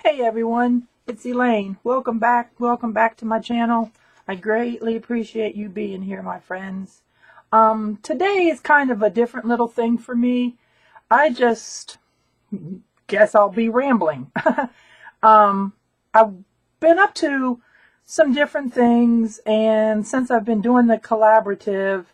Hey everyone, it's Elaine. Welcome back to my channel. I greatly appreciate you being here, my friends. Today is kind of a different little thing for me. I just guess I'll be rambling. I've been up to some different things, and since I've been doing the collaborative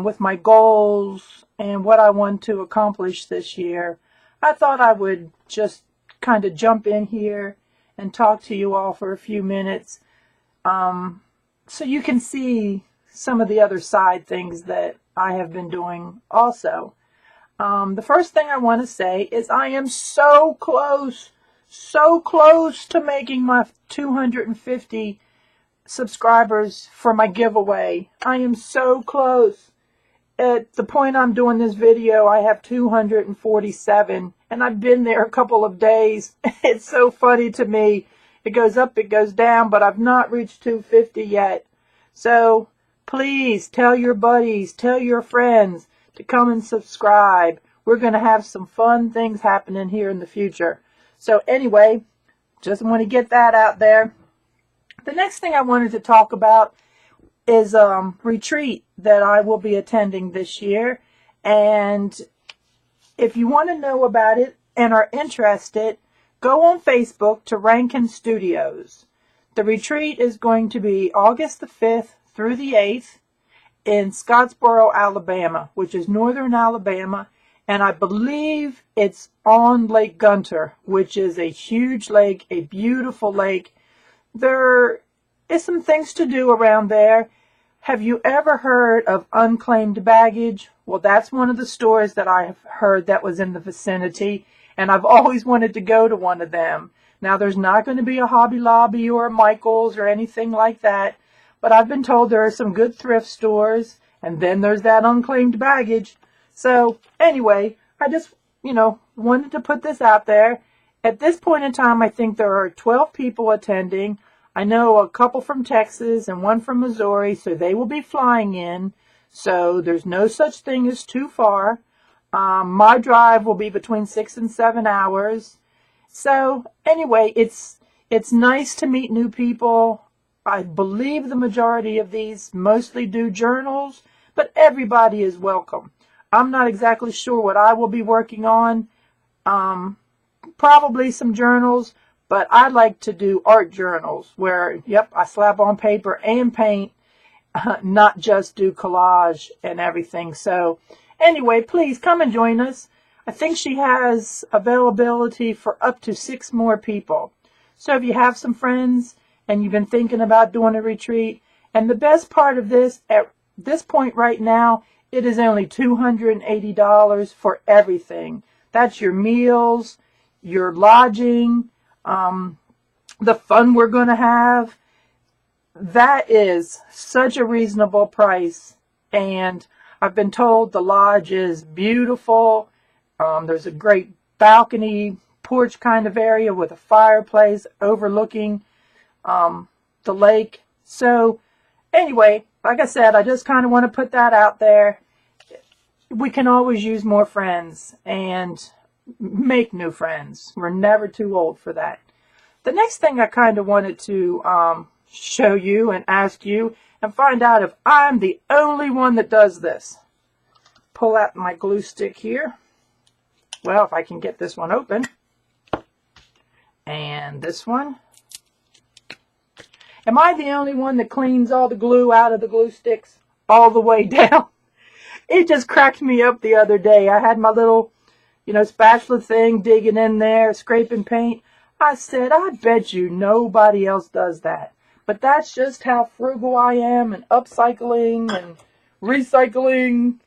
with my goals and what I want to accomplish this year, I thought I would just kind of jump in here and talk to you all for a few minutes so you can see some of the other side things that I have been doing also. The first thing I want to say is I am so close to making my 250 subscribers for my giveaway. I am so close. At the point I'm doing this video, I have 247, and I've been there a couple of days. It's so funny to me. It goes up, it goes down, but I've not reached 250 yet. So please tell your buddies, tell your friends to come and subscribe. We're going to have some fun things happening here in the future. So anyway, just want to get that out there. The next thing I wanted to talk about is a retreat that I will be attending this year. And if you want to know about it and are interested, go on Facebook to Rankin Studios. The retreat is going to be August the 5th through the 8th in Scottsboro, Alabama, which is northern Alabama. And I believe it's on Lake Gunter, which is a huge lake, a beautiful lake. There is some things to do around there. Have you ever heard of Unclaimed Baggage? Well, that's one of the stores that I have heard that was in the vicinity, and I've always wanted to go to one of them. Now, there's not going to be a Hobby Lobby or a Michael's or anything like that, but I've been told there are some good thrift stores, and then there's that Unclaimed Baggage. So, anyway, I just, wanted to put this out there. At this point in time, I think there are 12 people attending. I know a couple from Texas and one from Missouri, so they will be flying in. So there's no such thing as too far. My drive will be between 6 and 7 hours. So anyway, it's nice to meet new people. I believe the majority of these mostly do journals, but everybody is welcome. I'm not exactly sure what I will be working on. Probably some journals. But I like to do art journals where, I slap on paper and paint, not just do collage and everything. So anyway, please come and join us. I think she has availability for up to 6 more people. So if you have some friends and you've been thinking about doing a retreat, and the best part of this, at this point right now, it is only $280 for everything. That's your meals, your lodging, the fun we're going to have. That is such a reasonable price, and I've been told the lodge is beautiful. There's a great balcony porch kind of area with a fireplace overlooking the lake. So anyway, like I said, I just kind of want to put that out there. We can always use more friends and make new friends. We're never too old for that. The next thing I kind of wanted to show you and ask you and find out if I'm the only one that does this. Pull out my glue stick here. Well, if I can get this one open. And this one. Am I the only one that cleans all the glue out of the glue sticks all the way down? It just cracked me up the other day. I had my little spatula thing, digging in there, scraping paint. I said, I bet you nobody else does that. But that's just how frugal I am, and upcycling and recycling.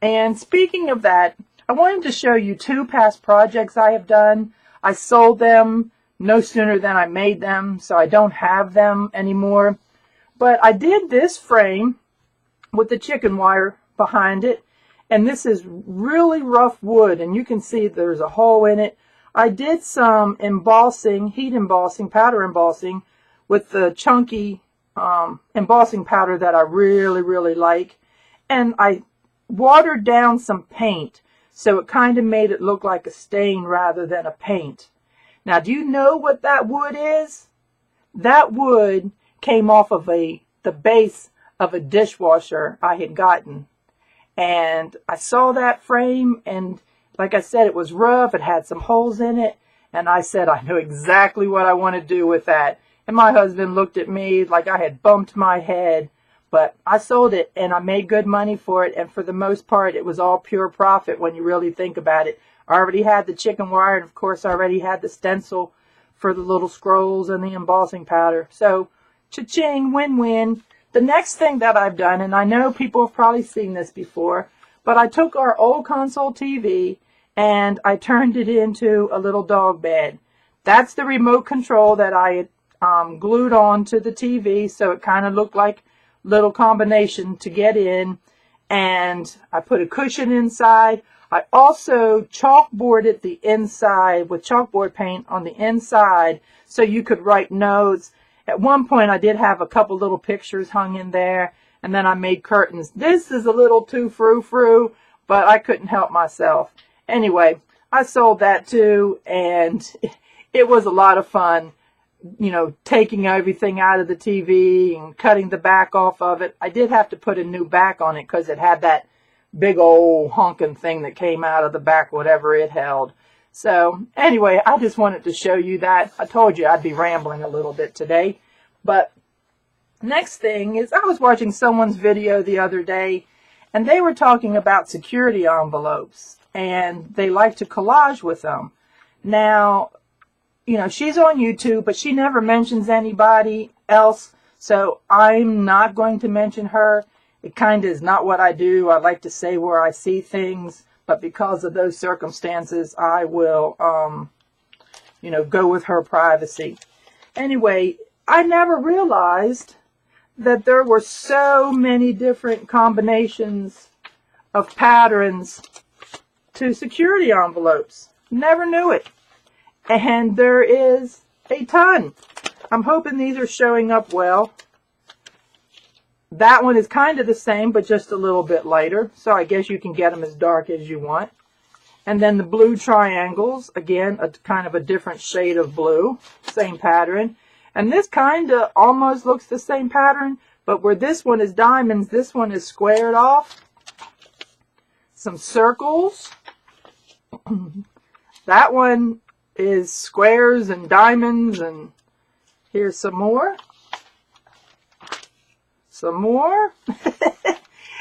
And speaking of that, I wanted to show you 2 past projects I have done. I sold them no sooner than I made them, so I don't have them anymore. But I did this frame with the chicken wire behind it. And this is really rough wood, and you can see there's a hole in it. I did some embossing, heat embossing, powder embossing with the chunky embossing powder that I really, really like. And I watered down some paint, so it kind of made it look like a stain rather than a paint. Now, do you know what that wood is? That wood came off of the base of a dishwasher I had gotten. And I saw that frame, and like I said, it was rough. It had some holes in it. And I said, I know exactly what I want to do with that. And my husband looked at me like I had bumped my head. But I sold it, and I made good money for it. And for the most part, it was all pure profit when you really think about it. I already had the chicken wire, and of course, I already had the stencil for the little scrolls and the embossing powder. So, cha-ching, win-win. The next thing that I've done, and I know people have probably seen this before, but I took our old console TV and I turned it into a little dog bed. That's the remote control that I had glued on to the TV, so it kind of looked like a little combination to get in. And I put a cushion inside. I also chalkboarded the inside with chalkboard paint on the inside so you could write notes. At one point, I did have a couple little pictures hung in there, and then I made curtains. This is a little too frou-frou, but I couldn't help myself. Anyway, I sold that too, and it was a lot of fun, you know, taking everything out of the TV and cutting the back off of it. I did have to put a new back on it because it had that big old honking thing that came out of the back, whatever it held. So anyway, I just wanted to show you that. I told you I'd be rambling a little bit today. But next thing is, I was watching someone's video the other day, and they were talking about security envelopes, and they like to collage with them. Now, you know, she's on YouTube, but she never mentions anybody else, so I'm not going to mention her. It kind of is not what I do. I like to say where I see things, but because of those circumstances, I will, you know, go with her privacy. Anyway, I never realized that there were so many different combinations of patterns to security envelopes. Never knew it. And there is a ton. I'm hoping these are showing up well. That one is kind of the same, but just a little bit lighter. So I guess you can get them as dark as you want. And then the blue triangles, again, a kind of a different shade of blue. Same pattern. And this kind of almost looks the same pattern, but where this one is diamonds, this one is squared off. Some circles. That one is squares and diamonds, and here's some more. Some more.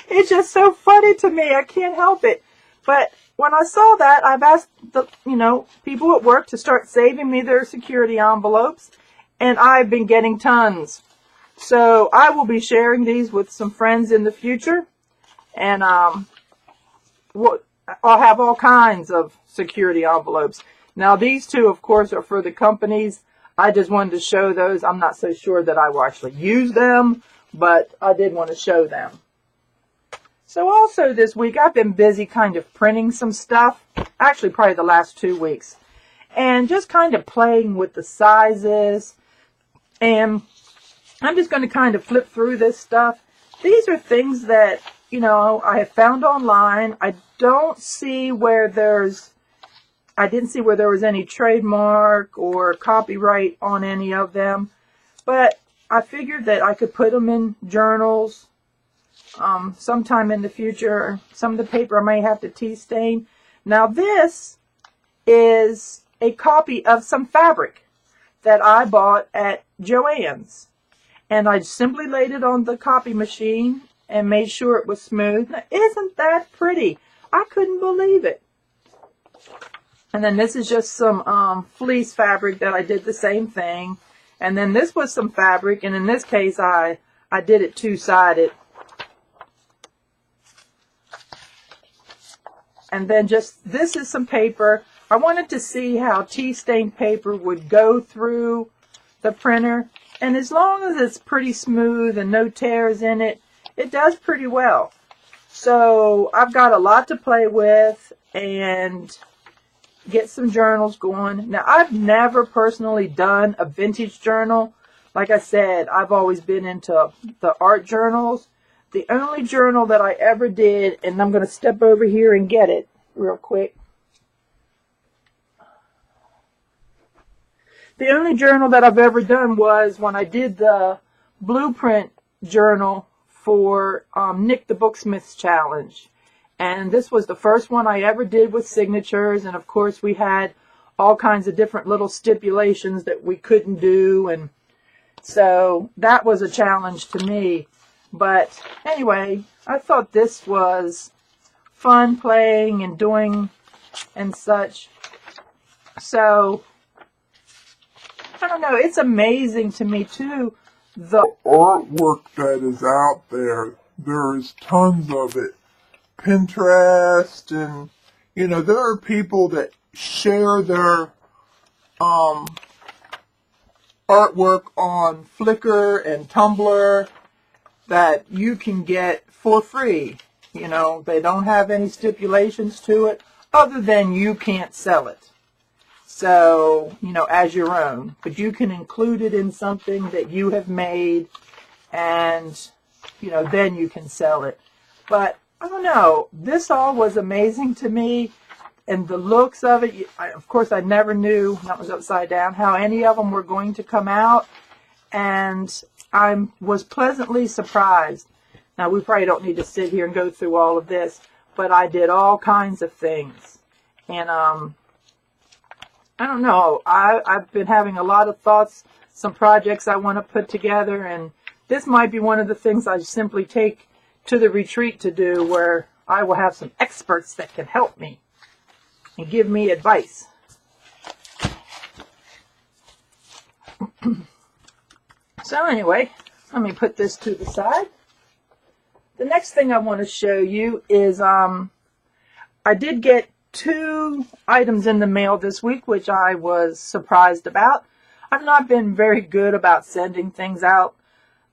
It's just so funny to me. I can't help it. But when I saw that, I've asked the, you know, people at work to start saving me their security envelopes, and I've been getting tons. So I will be sharing these with some friends in the future, and I'll have all kinds of security envelopes. Now these two, of course, are for the companies. I just wanted to show those. I'm not so sure that I will actually use them, but I did want to show them. So also this week, I've been busy kind of printing some stuff. Actually, probably the last 2 weeks. And just kind of playing with the sizes. And I'm just going to kind of flip through this stuff. These are things that, you know, I have found online. I didn't see where there was any trademark or copyright on any of them. But I figured that I could put them in journals sometime in the future. Some of the paper I may have to tea stain. Now this is a copy of some fabric that I bought at Joann's. And I simply laid it on the copy machine and made sure it was smooth. Now, isn't that pretty? I couldn't believe it. And then this is just some fleece fabric that I did the same thing. And then this was some fabric, and in this case I did it two-sided. And then just, this is some paper. I wanted to see how tea stained paper would go through the printer. And as long as it's pretty smooth and no tears in it, it does pretty well. So I've got a lot to play with and get some journals going. Now, I've never personally done a vintage journal. Like I said, I've always been into the art journals. The only journal that I ever did, and I'm going to step over here and get it real quick. The only journal that I've ever done was when I did the blueprint journal for Nick the Booksmith's challenge. And this was the first one I ever did with signatures. And of course we had all kinds of different little stipulations that we couldn't do. And so that was a challenge to me. But anyway, I thought this was fun playing and doing and such. So, I don't know, it's amazing to me too, the artwork that is out there. There is tons of it. Pinterest, and there are people that share their artwork on Flickr and Tumblr that you can get for free. They don't have any stipulations to it other than you can't sell it. So, as your own. But you can include it in something that you have made and, then you can sell it. But, I don't know, this all was amazing to me. And the looks of it, of course, I never knew, that was upside down, how any of them were going to come out. And I was pleasantly surprised. Now, we probably don't need to sit here and go through all of this, but I did all kinds of things. And, I don't know, I've been having a lot of thoughts, some projects I want to put together, and this might be one of the things I simply take to the retreat to do, where I will have some experts that can help me and give me advice. So anyway, let me put this to the side. The next thing I want to show you is I did get 2 items in the mail this week, which I was surprised about. I've not been very good about sending things out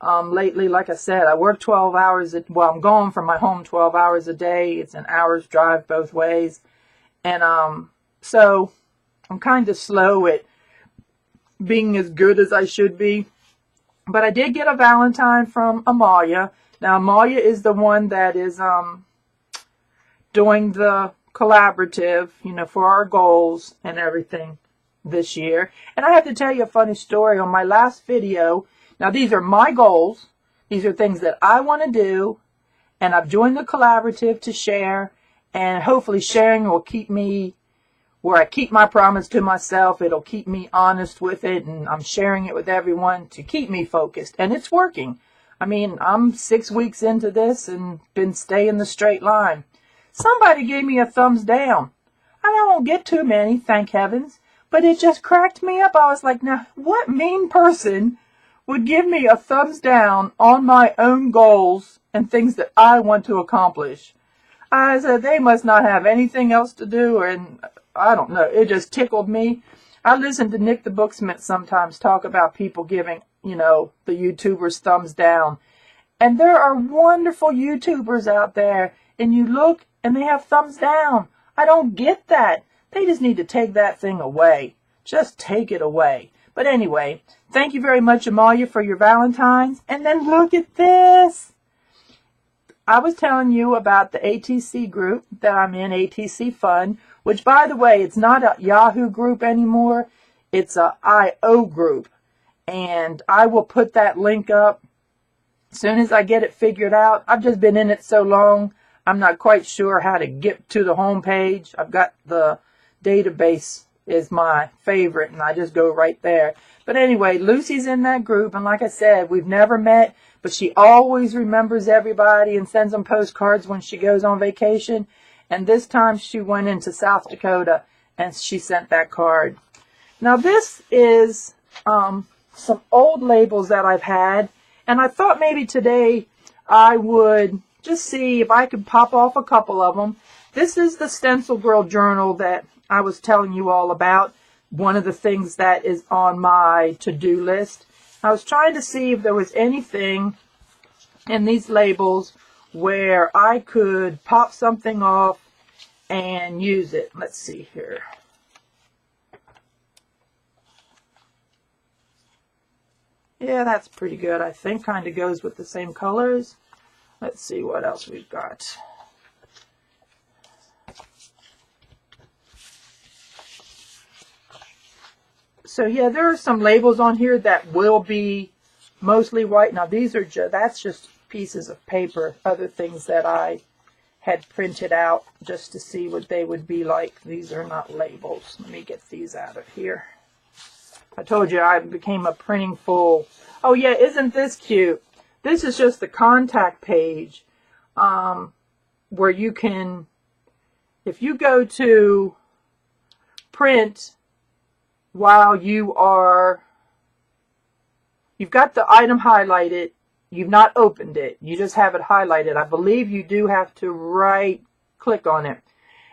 lately. Like I said, I work 12 hours. Well, I'm going from my home 12 hours a day. It's an hour's drive both ways. And so I'm kind of slow at being as good as I should be. But I did get a Valentine from Amalia. Now, Amalia is the one that is doing the collaborative, for our goals and everything this year. And I have to tell you a funny story. On my last video, now these are my goals. These are things that I want to do. And I've joined the collaborative to share. And hopefully sharing will keep me where I keep my promise to myself. It'll keep me honest with it. And I'm sharing it with everyone to keep me focused. And it's working. I mean, I'm 6 weeks into this and been staying the straight line. Somebody gave me a thumbs down. I don't get too many, thank heavens. But it just cracked me up. I was like, now, what mean person would give me a thumbs down on my own goals and things that I want to accomplish? I said, they must not have anything else to do, and I don't know. It just tickled me. I listen to Nick the Booksmith sometimes talk about people giving, the YouTubers thumbs down. And there are wonderful YouTubers out there, and you look and they have thumbs down. I don't get that. They just need to take that thing away. Just take it away. But anyway, thank you very much, Amalia, for your Valentines. And then look at this. I was telling you about the ATC group that I'm in, ATC Fun, which, by the way, it's not a Yahoo group anymore. It's a IO group. And I will put that link up as soon as I get it figured out. I've just been in it so long, I'm not quite sure how to get to the home page. I've got the database is my favorite, and I just go right there. But anyway, Lucy's in that group, and like I said, we've never met, but she always remembers everybody and sends them postcards when she goes on vacation. And this time she went into South Dakota, and she sent that card. Now this is some old labels that I've had, and I thought maybe today I would just see if I could pop off a couple of them. This is the Stencil Girl journal that I was telling you all about. One of the things that is on my to-do list. I was trying to see if there was anything in these labels where I could pop something off and use it. Let's see here. Yeah, that's pretty good, I think. Kind of goes with the same colors. Let's see what else we've got. So yeah, there are some labels on here that will be mostly white. Now these are that's just pieces of paper, other things that I had printed out just to see what they would be like. These are not labels. Let me get these out of here. I told you I became a printing fool. Oh yeah, isn't this cute? This is just the contact page where you can, if you go to print while you've got the item highlighted, you've not opened it, you just have it highlighted. I believe you do have to right click on it.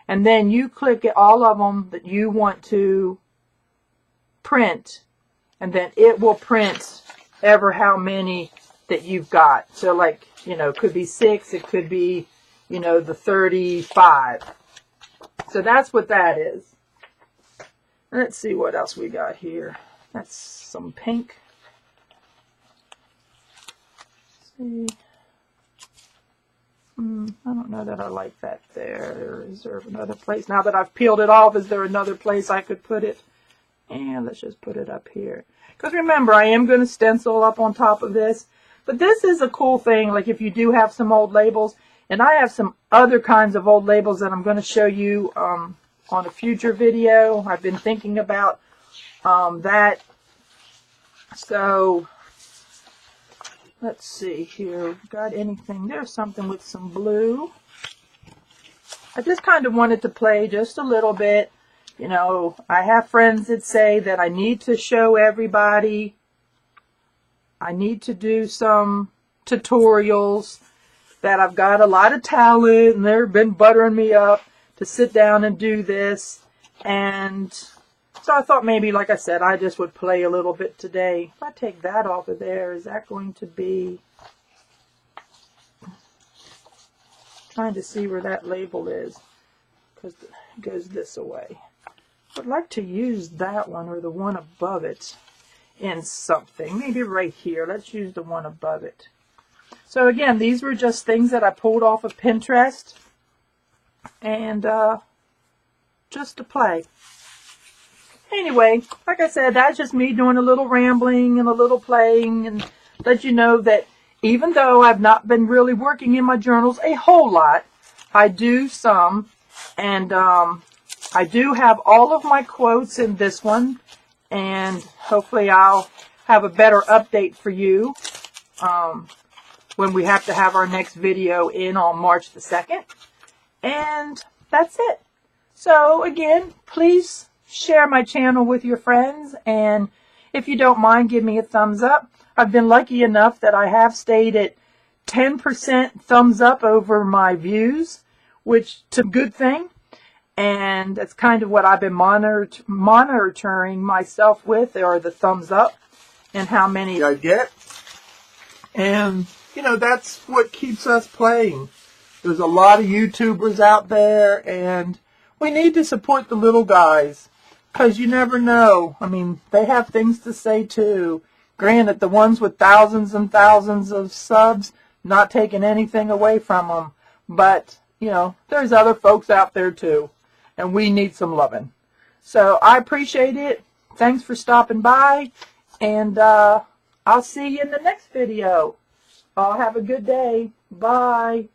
And then you click at all of them that you want to print, and then it will print ever how many that you've got. So like, you know, it could be 6, it could be, you know, the 35. So that's what that is. Let's see what else we got here. That's some pink. Let's see. I don't know that I like that there. Is there another place? Now that I've peeled it off, is there another place I could put it? And let's just put it up here. Because remember, I am going to stencil up on top of this. But this is a cool thing, like if you do have some old labels. And I have some other kinds of old labels that I'm going to show you on a future video. I've been thinking about that. So, let's see here. Got anything? There's something with some blue. I just kind of wanted to play just a little bit. You know, I have friends that say that I need to show everybody. I need to do some tutorials, that I've got a lot of talent and they've been buttering me up to sit down and do this. And so I thought maybe, like I said, I just would play a little bit today. If I take that off of there, is that going to be... Trying to see where that label is, because it goes this away. I'd like to use that one or the one above it in something. Maybe right here. Let's use the one above it. So again, these were just things that I pulled off of Pinterest. And just to play. Anyway, like I said, that's just me doing a little rambling and a little playing. And let you know that even though I've not been really working in my journals a whole lot, I do some. And I do have all of my quotes in this one. And hopefully I'll have a better update for you when we have to have our next video in on March the 2nd. And that's it. So again, please share my channel with your friends. And if you don't mind, give me a thumbs up. I've been lucky enough that I have stayed at 10% thumbs up over my views, which is a good thing. And that's kind of what I've been monitoring myself with, are the thumbs up and how many I get. And, you know, that's what keeps us playing. There's a lot of YouTubers out there, and we need to support the little guys, because you never know. I mean, they have things to say too. Granted, the ones with thousands and thousands of subs, not taking anything away from them. But, you know, there's other folks out there too, and we need some loving. So I appreciate it. Thanks for stopping by, and I'll see you in the next video. I'll have a good day. Bye.